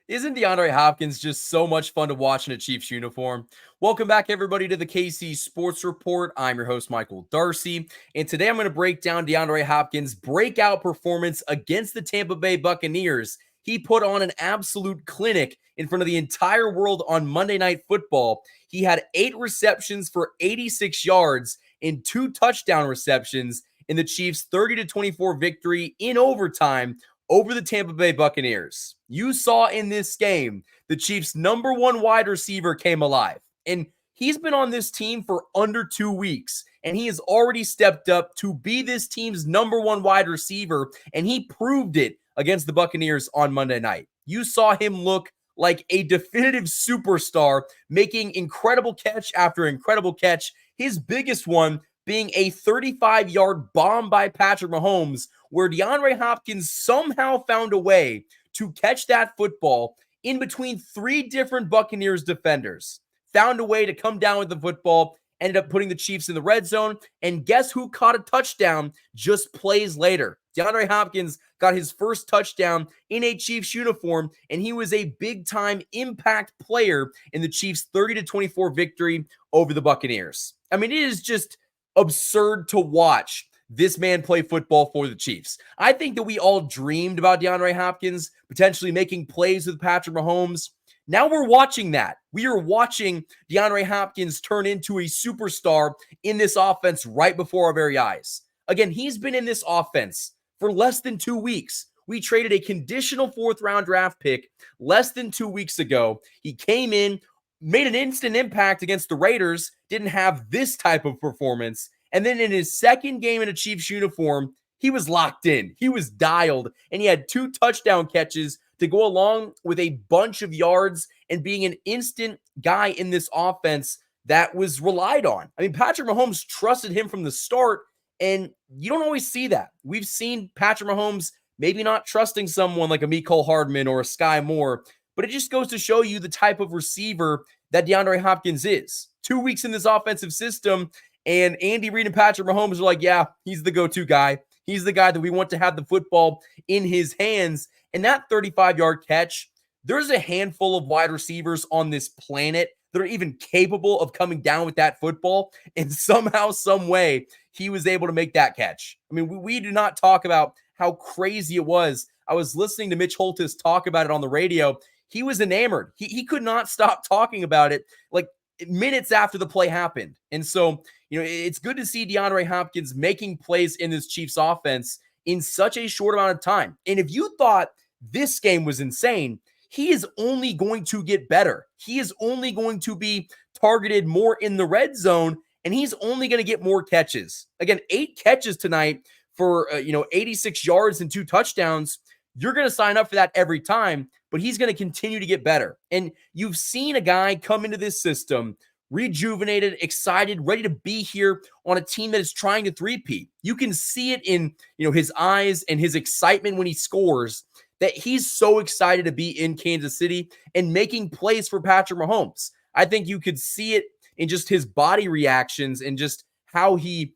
Isn't DeAndre Hopkins just so much fun to watch in a Chiefs uniform? Welcome back, everybody, to the KC Sports Report. I'm your host, Michael Darcy, and today I'm going to break down DeAndre Hopkins' breakout performance against the Tampa Bay Buccaneers. He put on an absolute clinic in front of the entire world on Monday Night Football. He had 8 receptions for 86 yards and 2 touchdown receptions in the Chiefs' 30-24 victory in overtime over the Tampa Bay Buccaneers. You saw in this game, the Chiefs' number 1 wide receiver came alive. And he's been on this team for under 2 weeks. And he has already stepped up to be this team's number 1 wide receiver. And he proved it against the Buccaneers on Monday night. You saw him look like a definitive superstar, making incredible catch after incredible catch. His biggest one being a 35-yard bomb by Patrick Mahomes, where DeAndre Hopkins somehow found a way to catch that football in between 3 different Buccaneers defenders. Found a way to come down with the football, ended up putting the Chiefs in the red zone, and guess who caught a touchdown just plays later? DeAndre Hopkins got his first touchdown in a Chiefs uniform, and he was a big-time impact player in the Chiefs' 30-24 victory over the Buccaneers. I mean, it is just absurd to watch this man play football for the Chiefs. I think that we all dreamed about DeAndre Hopkins potentially making plays with Patrick Mahomes. Now we're watching that. We are watching DeAndre Hopkins turn into a superstar in this offense right before our very eyes. Again, he's been in this offense for less than 2 weeks. We traded a conditional 4th-round draft pick less than 2 weeks ago. He came in, made an instant impact against the Raiders, didn't have this type of performance. And then in his second game in a Chiefs uniform, he was locked in. He was dialed, and he had 2 touchdown catches to go along with a bunch of yards and being an instant guy in this offense that was relied on. I mean, Patrick Mahomes trusted him from the start, and you don't always see that. We've seen Patrick Mahomes maybe not trusting someone like a Mecole Hardman or a Sky Moore, but it just goes to show you the type of receiver that DeAndre Hopkins is. 2 weeks in this offensive system, and Andy Reid and Patrick Mahomes are like, yeah, he's the go-to guy. He's the guy that we want to have the football in his hands. And that 35-yard catch, there's a handful of wide receivers on this planet that are even capable of coming down with that football. And somehow, some way, he was able to make that catch. I mean, we do not talk about how crazy it was. I was listening to Mitch Holthus talk about it on the radio. He was enamored. He could not stop talking about it like minutes after the play happened. And so, it's good to see DeAndre Hopkins making plays in this Chiefs offense in such a short amount of time. And if you thought this game was insane, he is only going to get better. He is only going to be targeted more in the red zone, and he's only going to get more catches. Again, 8 catches tonight for 86 yards and 2 touchdowns. You're going to sign up for that every time, but he's going to continue to get better. And you've seen a guy come into this system rejuvenated, excited, ready to be here on a team that is trying to three-peat. You can see it in, his eyes and his excitement when he scores, that he's so excited to be in Kansas City and making plays for Patrick Mahomes. I think you could see it in just his body reactions and just how he,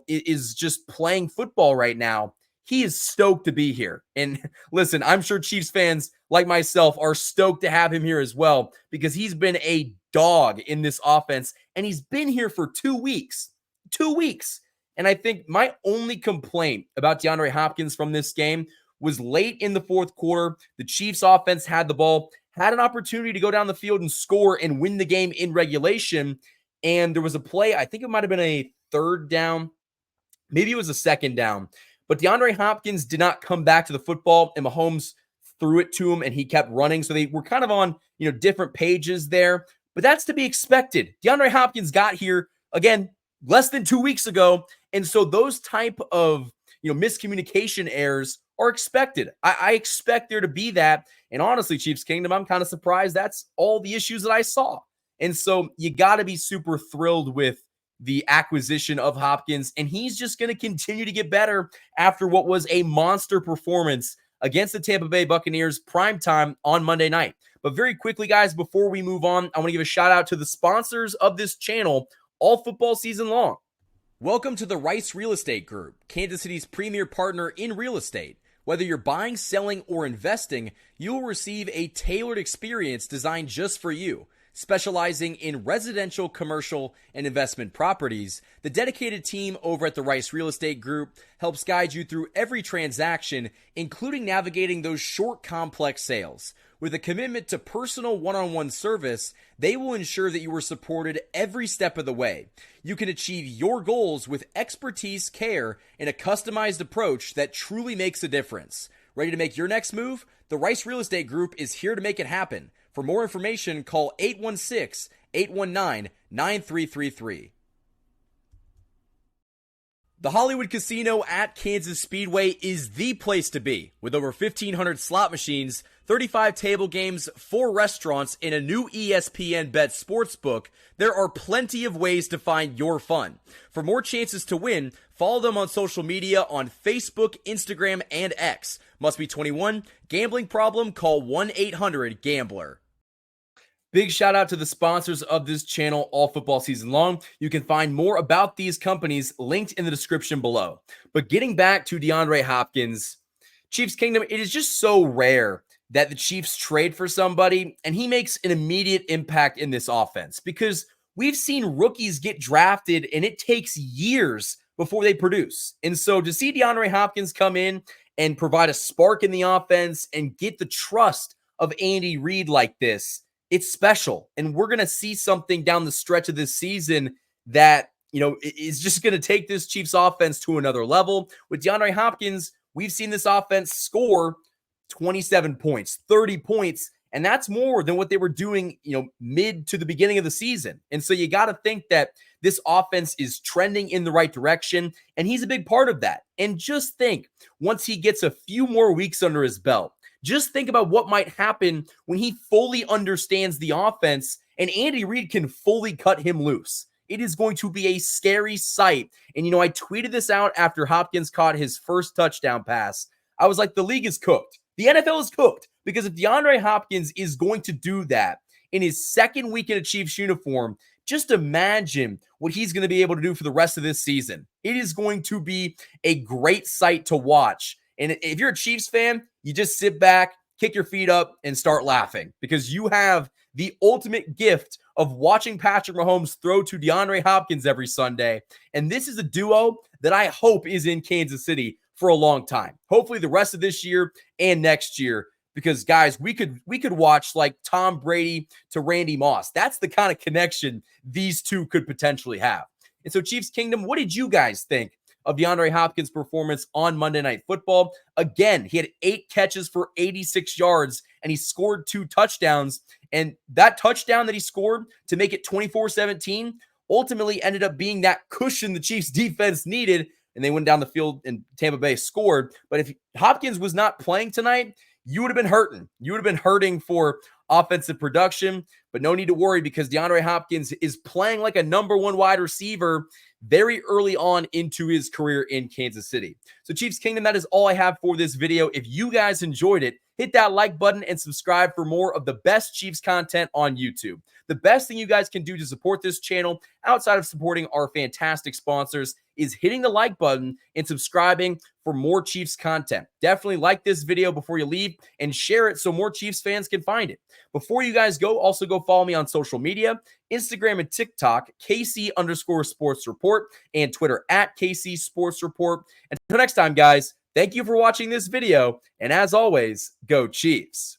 is just playing football right now. He is stoked to be here. And listen, I'm sure Chiefs fans like myself are stoked to have him here as well, because he's been a dog in this offense, and he's been here for 2 weeks. 2 weeks. And I think my only complaint about DeAndre Hopkins from this game was late in the 4th quarter. The Chiefs offense had the ball, had an opportunity to go down the field and score and win the game in regulation. And there was a play, I think it might have been a 3rd down. Maybe it was a 2nd down. But DeAndre Hopkins did not come back to the football, and Mahomes threw it to him, and he kept running. So they were kind of on, different pages there. But that's to be expected. DeAndre Hopkins got here, again, less than 2 weeks ago. And so those type of, miscommunication errors are expected. I expect there to be that. And honestly, Chiefs Kingdom, I'm kind of surprised that's all the issues that I saw. And so you got to be super thrilled with the acquisition of Hopkins, and he's just going to continue to get better after what was a monster performance against the Tampa Bay Buccaneers primetime on Monday night. But very quickly, guys, before we move on, I want to give a shout out to the sponsors of this channel all football season long. Welcome to the Rice Real Estate Group, Kansas City's premier partner in real estate. Whether you're buying, selling, or investing, you will receive a tailored experience designed just for you. Specializing in residential, commercial, and investment properties, the dedicated team over at the Rice Real Estate Group helps guide you through every transaction, including navigating those short, complex sales. With a commitment to personal one-on-one service, they will ensure that you are supported every step of the way. You can achieve your goals with expertise, care, and a customized approach that truly makes a difference. Ready to make your next move? The Rice Real Estate Group is here to make it happen. For more information, call 816-819-9333. The Hollywood Casino at Kansas Speedway is the place to be. With over 1,500 slot machines, 35 table games, 4 restaurants, and a new ESPN Bet sportsbook, there are plenty of ways to find your fun. For more chances to win, follow them on social media on Facebook, Instagram, and X. Must be 21. Gambling problem? Call 1-800-GAMBLER. Big shout out to the sponsors of this channel all football season long. You can find more about these companies linked in the description below. But getting back to DeAndre Hopkins, Chiefs Kingdom, it is just so rare that the Chiefs trade for somebody and he makes an immediate impact in this offense, because we've seen rookies get drafted and it takes years before they produce. And so to see DeAndre Hopkins come in and provide a spark in the offense and get the trust of Andy Reid like this, it's special. And we're going to see something down the stretch of this season that, is just going to take this Chiefs offense to another level. With DeAndre Hopkins, we've seen this offense score 27 points, 30 points, and that's more than what they were doing, mid to the beginning of the season. And so you got to think that this offense is trending in the right direction, and he's a big part of that. And just think, once he gets a few more weeks under his belt, just think about what might happen when he fully understands the offense and Andy Reid can fully cut him loose. It is going to be a scary sight. And, I tweeted this out after Hopkins caught his first touchdown pass. I was like, the league is cooked. The NFL is cooked, because if DeAndre Hopkins is going to do that in his second week in a Chiefs uniform, just imagine what he's going to be able to do for the rest of this season. It is going to be a great sight to watch. And if you're a Chiefs fan, you just sit back, kick your feet up, and start laughing, because you have the ultimate gift of watching Patrick Mahomes throw to DeAndre Hopkins every Sunday. And this is a duo that I hope is in Kansas City for a long time. Hopefully the rest of this year and next year, because guys, we could watch like Tom Brady to Randy Moss. That's the kind of connection these two could potentially have. And so Chiefs Kingdom, what did you guys think of DeAndre Hopkins' performance on Monday Night Football? Again, he had 8 catches for 86 yards and he scored 2 touchdowns. And that touchdown that he scored to make it 24-17 ultimately ended up being that cushion the Chiefs defense needed. And they went down the field and Tampa Bay scored. But if Hopkins was not playing tonight, you would have been hurting. You would have been hurting for offensive production, but no need to worry, because DeAndre Hopkins is playing like a number 1 wide receiver very early on into his career in Kansas City. So Chiefs Kingdom, that is all I have for this video. If you guys enjoyed it, hit that like button and subscribe for more of the best Chiefs content on YouTube. The best thing you guys can do to support this channel, outside of supporting our fantastic sponsors, is hitting the like button and subscribing for more Chiefs content. Definitely like this video before you leave and share it so more Chiefs fans can find it. Before you guys go, also go follow me on social media, Instagram and TikTok, KC_Sports Report, and Twitter at KC Sports Report. Until next time, guys, thank you for watching this video, and as always, go Chiefs.